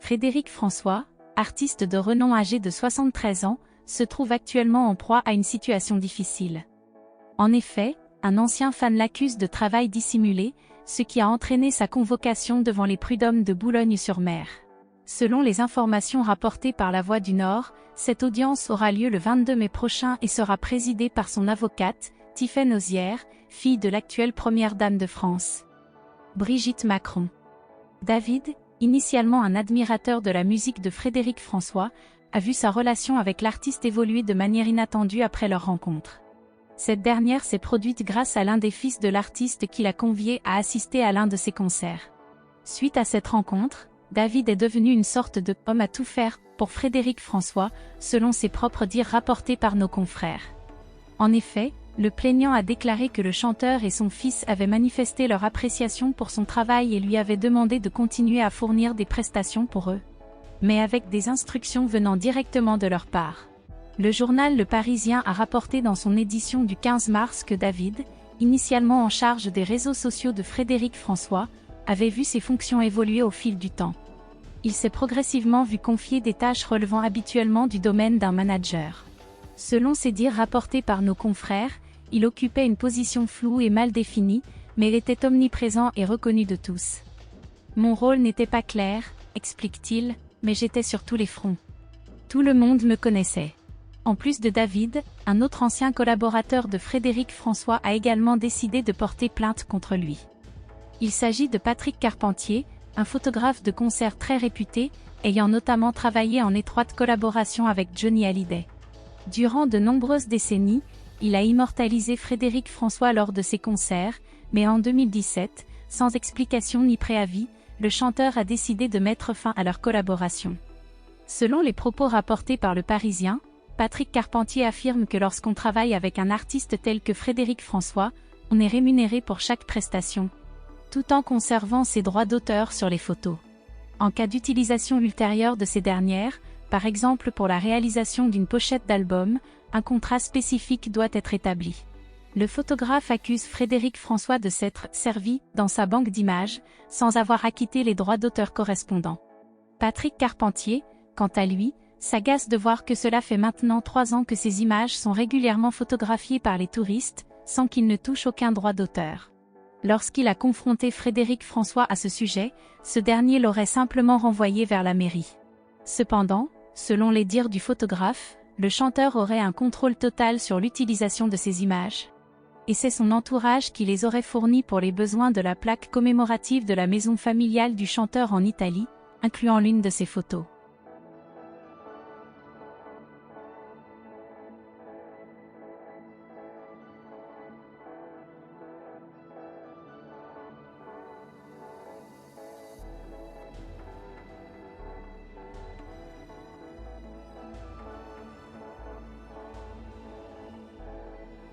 Frédéric François, artiste de renom âgé de 73 ans, se trouve actuellement en proie à une situation difficile. En effet, un ancien fan l'accuse de travail dissimulé, ce qui a entraîné sa convocation devant les prud'hommes de Boulogne-sur-Mer. Selon les informations rapportées par La Voix du Nord, cette audience aura lieu le 22 mai prochain et sera présidée par son avocate, Tiffaine Ozière, fille de l'actuelle première dame de France, Brigitte Macron. David, initialement un admirateur de la musique de Frédéric François, a vu sa relation avec l'artiste évoluer de manière inattendue après leur rencontre. Cette dernière s'est produite grâce à l'un des fils de l'artiste qui l'a convié à assister à l'un de ses concerts. Suite à cette rencontre, David est devenu une sorte de « homme à tout faire » pour Frédéric François, selon ses propres dires rapportés par nos confrères. En effet, le plaignant a déclaré que le chanteur et son fils avaient manifesté leur appréciation pour son travail et lui avaient demandé de continuer à fournir des prestations pour eux, mais avec des instructions venant directement de leur part. Le journal Le Parisien a rapporté dans son édition du 15 mars que David, initialement en charge des réseaux sociaux de Frédéric François, avait vu ses fonctions évoluer au fil du temps. Il s'est progressivement vu confier des tâches relevant habituellement du domaine d'un manager. Selon ces dires rapportés par nos confrères, il occupait une position floue et mal définie, mais il était omniprésent et reconnu de tous. Mon rôle n'était pas clair, explique-t-il, mais j'étais sur tous les fronts. Tout le monde me connaissait. En plus de David, un autre ancien collaborateur de Frédéric François a également décidé de porter plainte contre lui. Il s'agit de Patrick Carpentier, un photographe de concert très réputé, ayant notamment travaillé en étroite collaboration avec Johnny Hallyday. Durant de nombreuses décennies, il a immortalisé Frédéric François lors de ses concerts, mais en 2017, sans explication ni préavis, le chanteur a décidé de mettre fin à leur collaboration. Selon les propos rapportés par Le Parisien, Patrick Carpentier affirme que lorsqu'on travaille avec un artiste tel que Frédéric François, on est rémunéré pour chaque prestation, tout en conservant ses droits d'auteur sur les photos. En cas d'utilisation ultérieure de ces dernières, par exemple pour la réalisation d'une pochette d'album, un contrat spécifique doit être établi. Le photographe accuse Frédéric François de s'être servi dans sa banque d'images, sans avoir acquitté les droits d'auteur correspondants. Patrick Carpentier, quant à lui, s'agace de voir que cela fait maintenant 3 ans que ces images sont régulièrement photographiées par les touristes, sans qu'il ne touche aucun droit d'auteur. Lorsqu'il a confronté Frédéric François à ce sujet, ce dernier l'aurait simplement renvoyé vers la mairie. Cependant, selon les dires du photographe, le chanteur aurait un contrôle total sur l'utilisation de ces images. Et c'est son entourage qui les aurait fournies pour les besoins de la plaque commémorative de la maison familiale du chanteur en Italie, incluant l'une de ses photos.